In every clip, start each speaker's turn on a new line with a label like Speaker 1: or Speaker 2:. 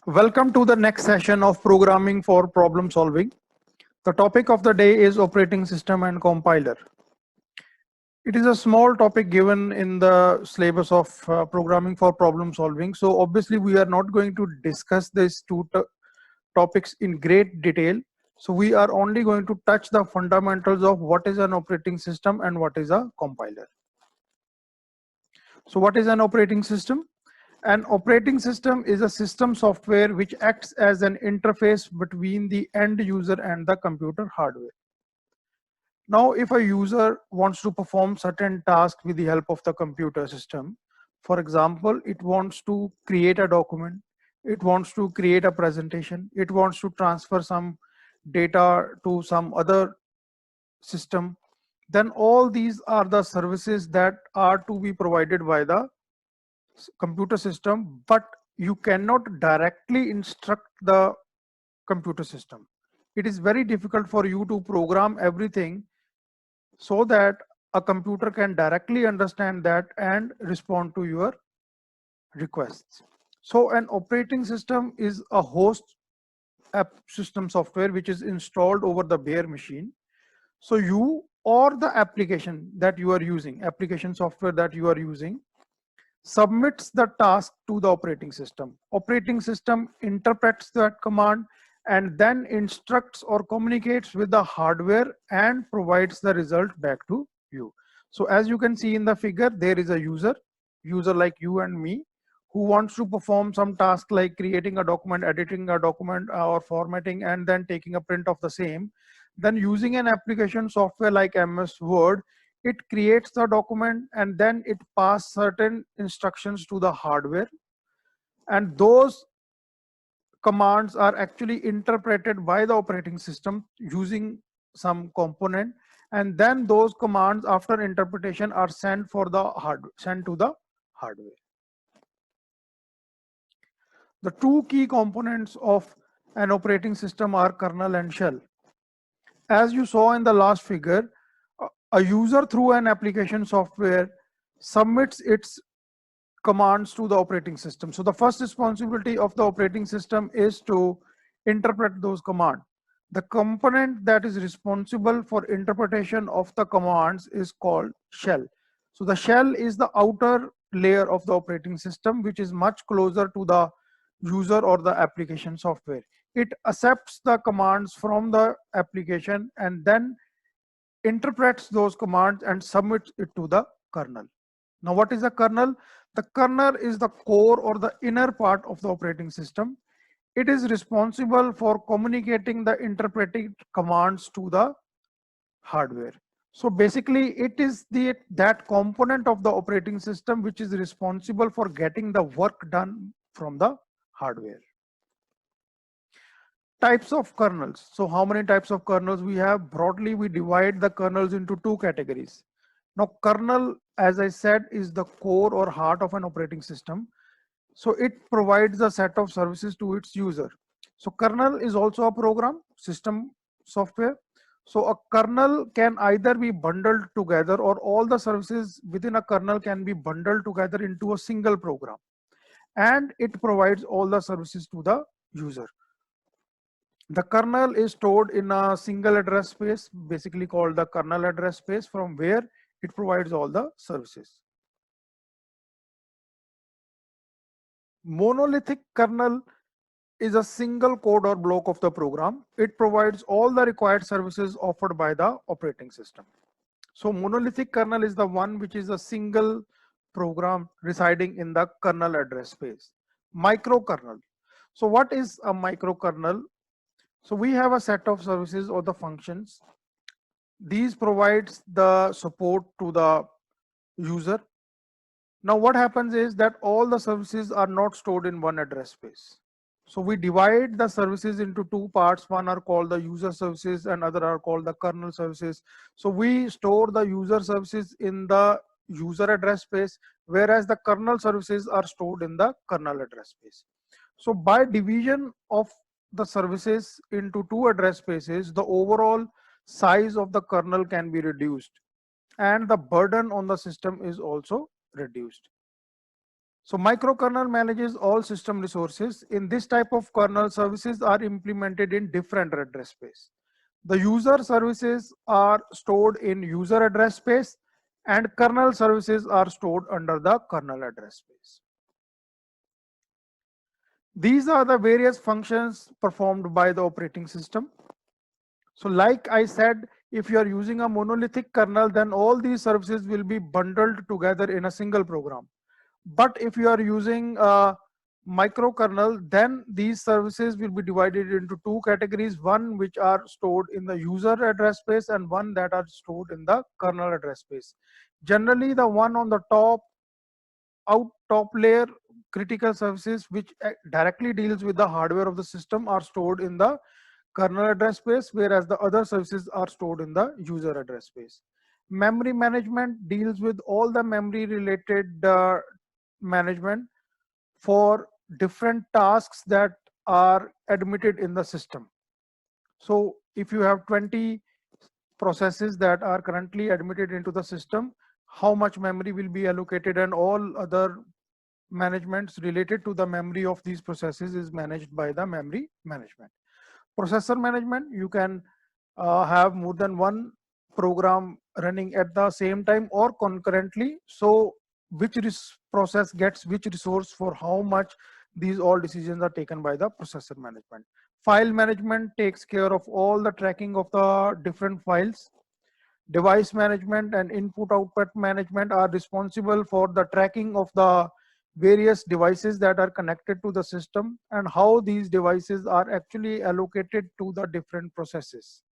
Speaker 1: Welcome to the next session of Programming for Problem Solving. The topic of the day is Operating System and Compiler. It is a small topic given in the syllabus of Programming for Problem Solving. So obviously we are not going to discuss these two topics in great detail. So we are only going to touch the fundamentals of what is an operating system and what is a compiler. So what is an operating system? An operating system is a system software which acts as an interface between the end user and the computer hardware. Now, if a user wants to perform certain tasks with the help of the computer system, for example, it wants to create a document, it wants to create a presentation, it wants to transfer some data to some other system, then all these are the services that are to be provided by the computer system, but you cannot directly instruct the computer system. It is very difficult for you to program everything so that a computer can directly understand that and respond to your requests. So an operating system is a host app system software which is installed over the bare machine. So you or the application that you are using, application software that you are using, submits the task to the operating system. Operating system interprets that command and then instructs or communicates with the hardware and provides the result back to you. So as you can see in the figure, there is a user like you and me, who wants to perform some task like creating a document, editing a document, or formatting, and then taking a print of the same. Then using an application software like MS Word, it creates the document and then it passes certain instructions to the hardware, and those commands are actually interpreted by the operating system using some component, and then those commands after interpretation are sent to the hardware. The two key components of an operating system are kernel and shell. As you saw in the last figure, a user through an application software submits its commands to the operating system. So the first responsibility of the operating system is to interpret those commands. The component that is responsible for interpretation of the commands is called shell. So the shell is the outer layer of the operating system, which is much closer to the user or the application software. It accepts the commands from the application and then interprets those commands and submits it to the kernel. Now, what is the kernel? The kernel is the core or the inner part of the operating system. It is responsible for communicating the interpreted commands to the hardware. So basically, it is that component of the operating system which is responsible for getting the work done from the hardware. Types of kernels. So how many types of kernels we have? Broadly, we divide the kernels into two categories. Now, kernel, as I said, is the core or heart of an operating system. So it provides a set of services to its user. So kernel is also a program, system software. So a kernel can either be bundled together, or all the services within a kernel can be bundled together into a single program. And it provides all the services to the user. The kernel is stored in a single address space, basically called the kernel address space, from where it provides all the services. Monolithic kernel is a single code or block of the program. It provides all the required services offered by the operating system. So monolithic kernel is the one which is a single program residing in the kernel address space. Microkernel. So what is a microkernel? So we have a set of services or the functions. These provides the support to the user. Now what happens is that all the services are not stored in one address space. So we divide the services into two parts. One are called the user services and other are called the kernel services. So we store the user services in the user address space, whereas the kernel services are stored in the kernel address space. So by division of the services into two address spaces, the overall size of the kernel can be reduced and the burden on the system is also reduced. So microkernel manages all system resources. In this type of kernel, services are implemented in different address space. The user services are stored in user address space and kernel services are stored under the kernel address space. These are the various functions performed by the operating system. So like I said, if you are using a monolithic kernel, then all these services will be bundled together in a single program. But if you are using a microkernel, then these services will be divided into two categories, one which are stored in the user address space and one that are stored in the kernel address space. Generally, the one on the top layer critical services which directly deals with the hardware of the system are stored in the kernel address space, whereas the other services are stored in the user address space. Memory management deals with all the memory related management for different tasks that are admitted in the system. So if you have 20 processes that are currently admitted into the system, how much memory will be allocated and all other managements related to the memory of these processes is managed by the memory management. Processor management, you can have more than one program running at the same time or concurrently. So which process gets which resource for how much, these all decisions are taken by the processor management. File management takes care of all the tracking of the different files. Device management and input output management are responsible for the tracking of the various devices that are connected to the system and how these devices are actually allocated to the different processes.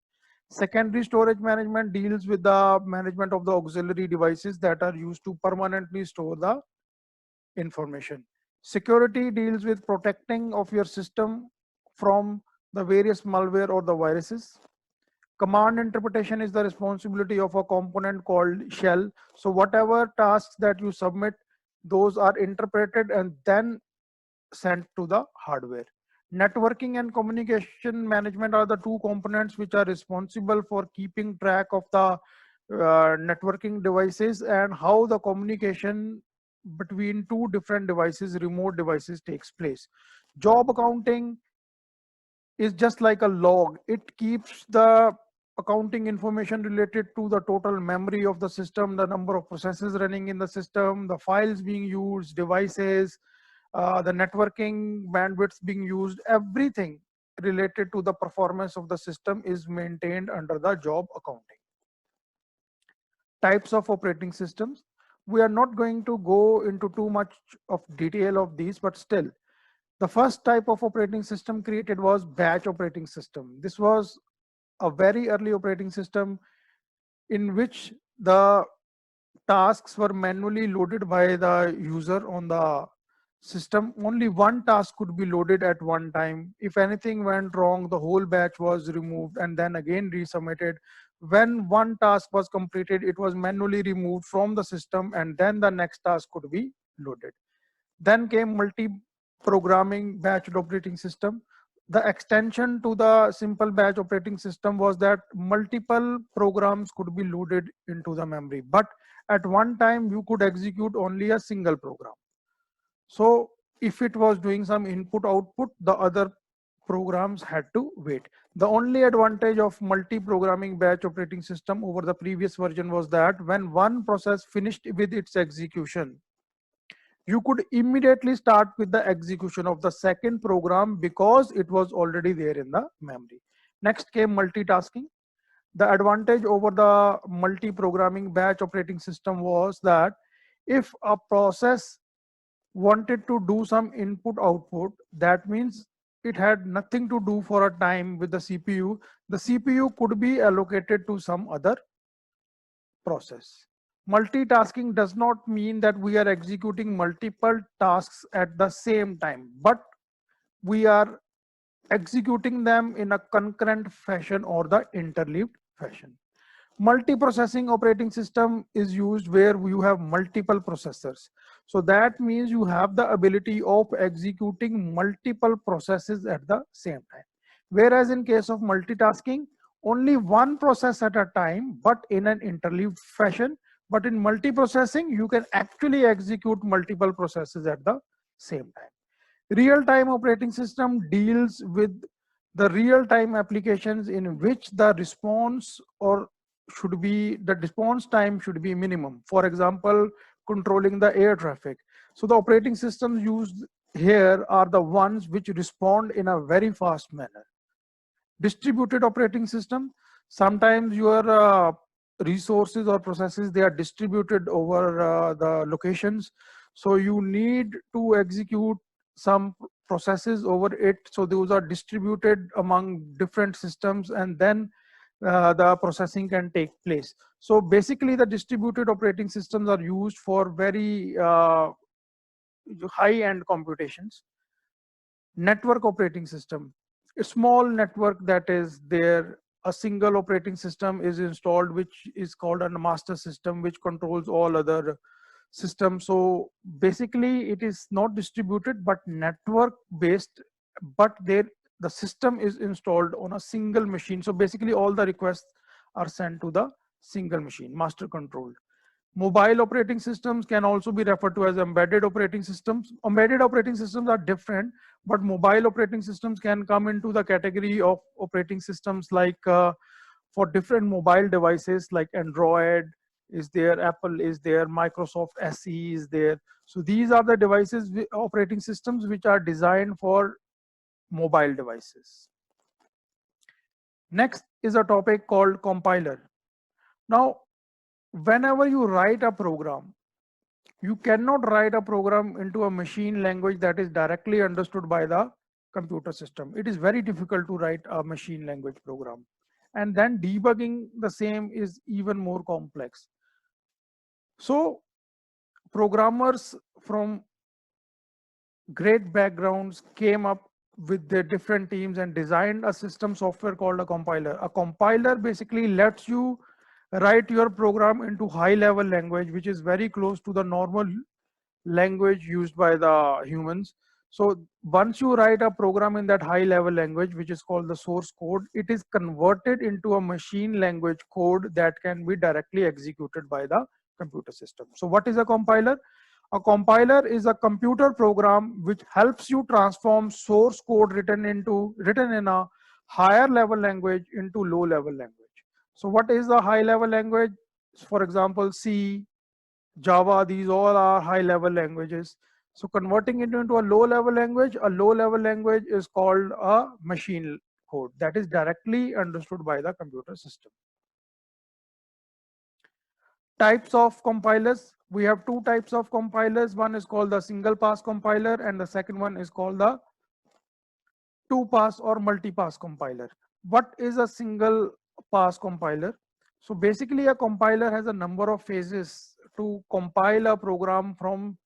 Speaker 1: Secondary storage management deals with the management of the auxiliary devices that are used to permanently store the information. Security deals with protecting of your system from the various malware or the viruses. Command interpretation is the responsibility of a component called shell. So whatever tasks that you submit, those are interpreted and then sent to the hardware. Networking and communication management are the two components which are responsible for keeping track of the networking devices and how the communication between two different devices, remote devices, takes place. Job accounting is just like a log. It keeps the accounting information related to the total memory of the system, the number of processes running in the system, the files being used, devices, the networking bandwidths being used, everything related to the performance of the system is maintained under the job accounting. Types of operating systems. We are not going to go into too much of detail of these, but still, the first type of operating system created was batch operating system. This was a very early operating system in which the tasks were manually loaded by the user on the system. Only one task could be loaded at one time. If anything went wrong, the whole batch was removed and then again resubmitted. When one task was completed, it was manually removed from the system and then the next task could be loaded. Then came multi-programming batched operating system. The extension to the simple batch operating system was that multiple programs could be loaded into the memory, but at one time you could execute only a single program. So if it was doing some input output, the other programs had to wait. The only advantage of multi-programming batch operating system over the previous version was that when one process finished with its execution, you could immediately start with the execution of the second program because it was already there in the memory. Next came multitasking. The advantage over the multi-programming batch operating system was that if a process wanted to do some input output, that means it had nothing to do for a time with the CPU. The CPU could be allocated to some other process. Multitasking does not mean that we are executing multiple tasks at the same time, but we are executing them in a concurrent fashion or the interleaved fashion. Multiprocessing operating system is used where you have multiple processors. So that means you have the ability of executing multiple processes at the same time. Whereas in case of multitasking, only one process at a time, but in an interleaved fashion, But in multiprocessing, you can actually execute multiple processes at the same time. Real-time operating system deals with the real-time applications in which the response or should be the response time should be minimum. For example, controlling the air traffic. So the operating systems used here are the ones which respond in a very fast manner. Distributed operating system, sometimes your resources or processes, they are distributed over the locations, so you need to execute some processes over it, so those are distributed among different systems, and then the processing can take place. So basically the distributed operating systems are used for very high end computations. Network operating system, a small network that is there, a single operating system is installed which is called a master system which controls all other systems. So basically it is not distributed but network based, but there the system is installed on a single machine, so basically all the requests are sent to the single machine, master controlled. Mobile operating systems can also be referred to as embedded operating systems. Embedded operating systems are different, but mobile operating systems can come into the category of operating systems like for different mobile devices like Android is there, Apple is there, Microsoft SE is there. So these are the devices, operating systems which are designed for mobile devices. Next is a topic called compiler. Now, whenever you write a program, you cannot write a program into a machine language that is directly understood by the computer system. It is very difficult to write a machine language program. And then debugging the same is even more complex. So programmers from great backgrounds came up with their different teams and designed a system software called a compiler. A compiler basically lets you write your program into high level language, which is very close to the normal language used by the humans. So once you write a program in that high level language, which is called the source code, it is converted into a machine language code that can be directly executed by the computer system. So what is a compiler? A compiler is a computer program which helps you transform source code written in a higher level language into low level language. So what is the high level language? For example, C, Java, these all are high level languages. So converting it into a low level language is called a machine code that is directly understood by the computer system. Types of compilers. We have two types of compilers. One is called the single pass compiler and the second one is called the two pass or multi-pass compiler. What is a single pass compiler? So basically a compiler has a number of phases to compile a program from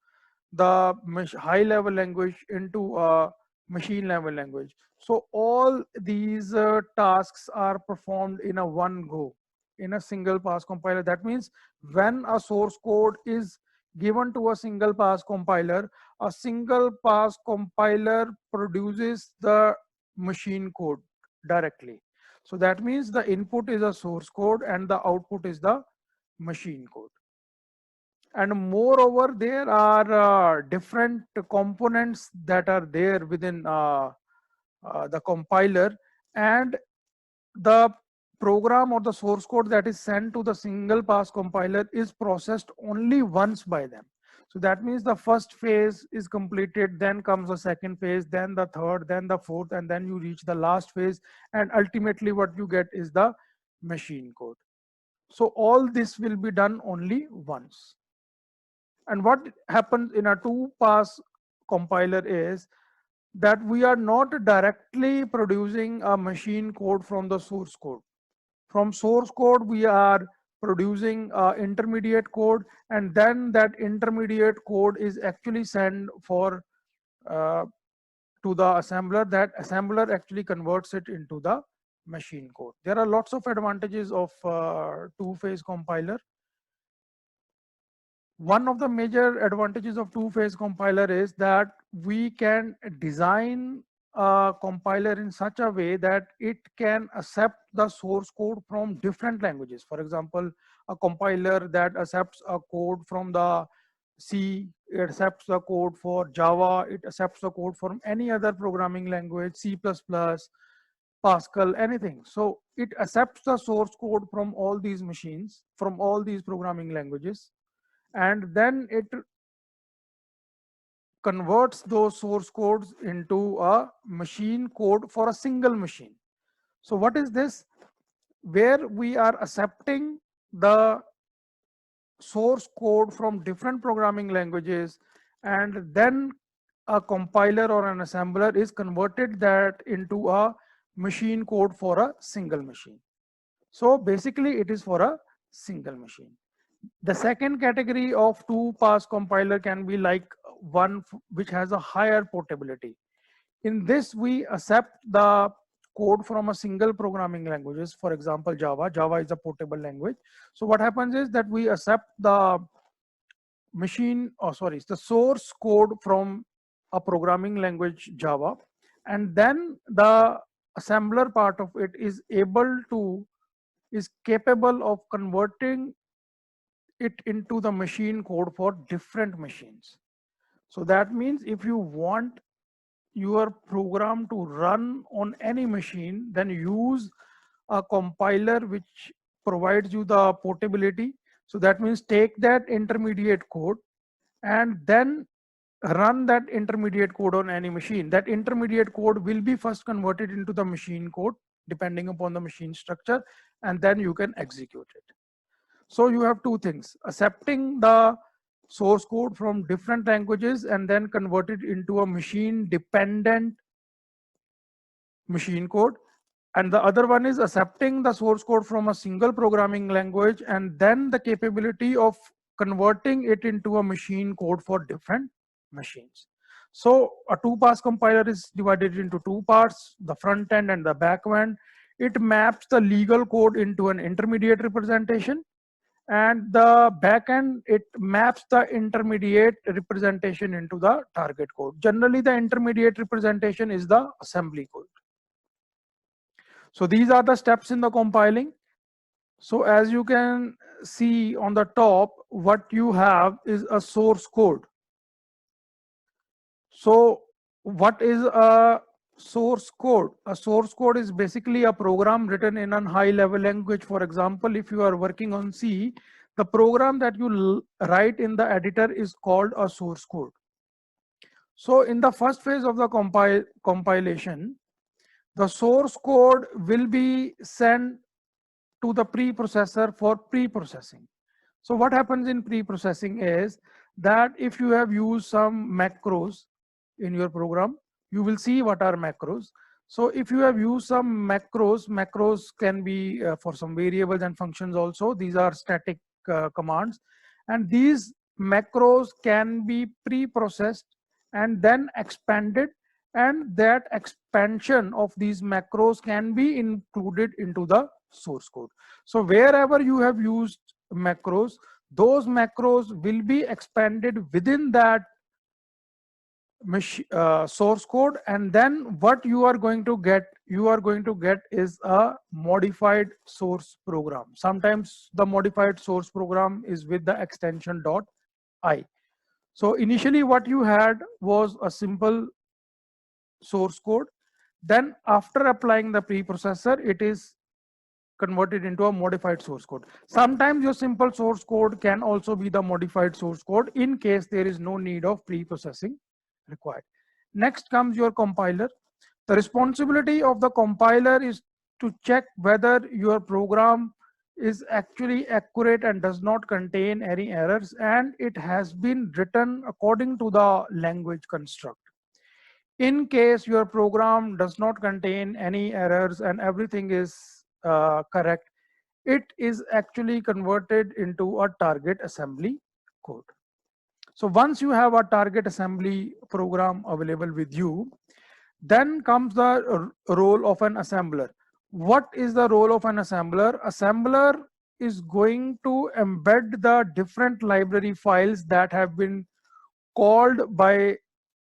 Speaker 1: the high level language into a machine level language. So all these tasks are performed in a one go in a single pass compiler. That means when a source code is given to a single pass compiler, a single pass compiler produces the machine code directly. So that means the input is a source code and the output is the machine code. And moreover, there are different components that are there within the compiler, and the program or the source code that is sent to the single pass compiler is processed only once by them. So that means the first phase is completed, then comes the second phase, then the third, then the fourth, and then you reach the last phase, and ultimately what you get is the machine code. So all this will be done only once. And what happens in a two pass compiler is that we are not directly producing a machine code from the source code. From source code, we are producing intermediate code, and then that intermediate code is actually sent for to the assembler. That assembler actually converts it into the machine code. There are lots of advantages of two-phase compiler. One of the major advantages of two-phase compiler is that we can design a compiler in such a way that it can accept the source code from different languages. For example, a compiler that accepts a code from the C, it accepts the code for Java, it accepts the code from any other programming language, C++, Pascal, anything. So it accepts the source code from all these machines, from all these programming languages, and then it converts those source codes into a machine code for a single machine. So what is this? Where we are accepting the source code from different programming languages, and then a compiler or an assembler is converted that into a machine code for a single machine. So basically it is for a single machine. The second category of two-pass compiler can be like one which has a higher portability. In this, we accept the code from a single programming languages. For example, Java. Java is a portable language. So what happens is that we accept the the source code from a programming language Java, and then the assembler part of it is capable of converting it into the machine code for different machines. So that means if you want your program to run on any machine, then use a compiler which provides you the portability. So that means take that intermediate code and then run that intermediate code on any machine. That intermediate code will be first converted into the machine code depending upon the machine structure, and then you can execute it. So you have two things: accepting the source code from different languages and then convert it into a machine dependent machine code. And the other one is accepting the source code from a single programming language and then the capability of converting it into a machine code for different machines. So a two-pass compiler is divided into two parts, the front end and the back end. It maps the legal code into an intermediate representation, and the backend, it maps the intermediate representation into the target code. Generally, the intermediate representation is the assembly code. So these are the steps in the compiling. So as you can see on the top, what you have is a source code. So what is a source code? A source code is basically a program written in a high level language. For example, if you are working on C, the program that you write in the editor is called a source code. So in the first phase of the compilation, the source code will be sent to the preprocessor for pre-processing. So what happens in pre-processing is that if you have used some macros in your program, you will see what are macros. So if you have used some macros can be for some variables and functions also. These are static commands, and these macros can be pre-processed and then expanded, and that expansion of these macros can be included into the source code. So wherever you have used macros, those macros will be expanded within that source code, and then what you are going to get is a modified source program. Sometimes the modified source program is with the extension .i. So initially what you had was a simple source code. Then after applying the preprocessor, it is converted into a modified source code. Sometimes your simple source code can also be the modified source code in case there is no need of pre-processing required. Next comes your compiler. The responsibility of the compiler is to check whether your program is actually accurate and does not contain any errors, and it has been written according to the language construct. In case your program does not contain any errors and everything is correct, it is actually converted into a target assembly code. So once you have a target assembly program available with you, then comes the role of an assembler. What is the role of an assembler? Assembler is going to embed the different library files that have been called by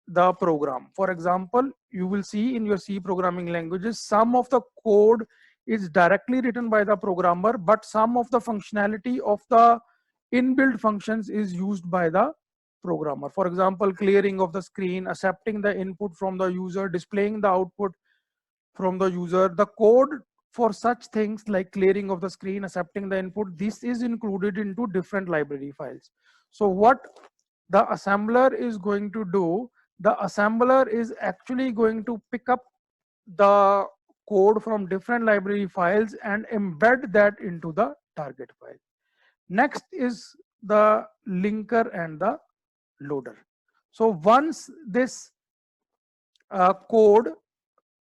Speaker 1: the program. For example, you will see in your C programming languages, some of the code is directly written by the programmer, but some of the functionality of the inbuilt functions is used by the programmer. For example, clearing of the screen, accepting the input from the user, displaying the output from the user. The code for such things like clearing of the screen, accepting the input, this is included into different library files. So what the assembler is going to do, the assembler is actually going to pick up the code from different library files and embed that into the target file. Next is the linker and the loader. So once this code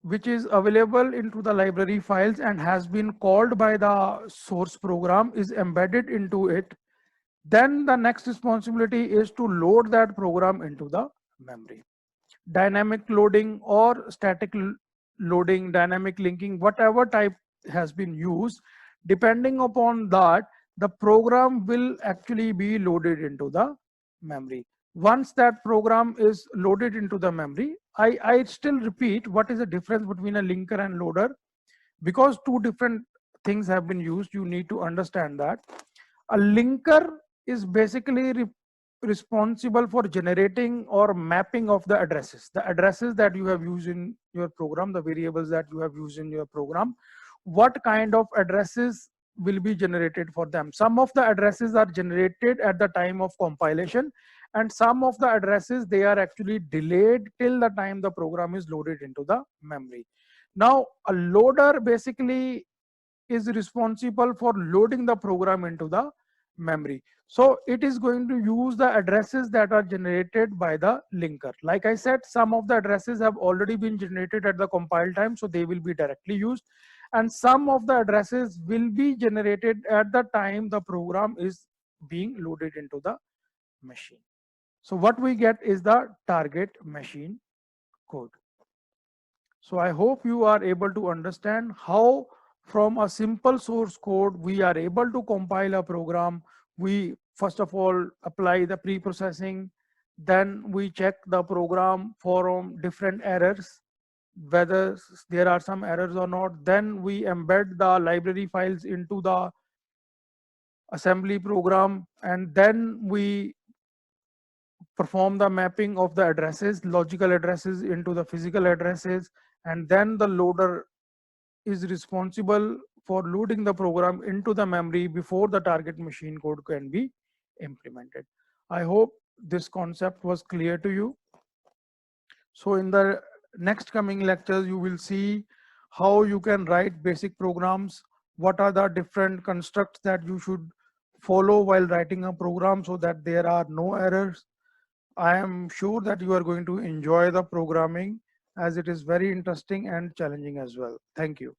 Speaker 1: which is available into the library files and has been called by the source program is embedded into it, then the next responsibility is to load that program into the memory. Dynamic loading or static loading, dynamic linking, whatever type has been used, depending upon that, the program will actually be loaded into the memory. Once that program is loaded into the memory, I still repeat, what is the difference between a linker and loader? Because two different things have been used, you need to understand that. A linker is basically responsible for generating or mapping of the addresses that you have used in your program, the variables that you have used in your program. What kind of addresses will be generated for them? Some of the addresses are generated at the time of compilation, and some of the addresses, they are actually delayed till the time the program is loaded into the memory. Now a loader basically is responsible for loading the program into the memory. So it is going to use the addresses that are generated by the linker. Like I said, some of the addresses have already been generated at the compile time, so they will be directly used. And some of the addresses will be generated at the time the program is being loaded into the machine. So what we get is the target machine code. So I hope you are able to understand how from a simple source code, we are able to compile a program. We first of all apply the pre-processing, then we check the program for different errors, whether there are some errors or not. Then we embed the library files into the assembly program, and then we perform the mapping of the addresses, logical addresses into the physical addresses, and then the loader is responsible for loading the program into the memory before the target machine code can be implemented. I hope this concept was clear to you. So in the next coming lectures, you will see how you can write basic programs, what are the different constructs that you should follow while writing a program so that there are no errors. I am sure that you are going to enjoy the programming, as it is very interesting and challenging as well. Thank you.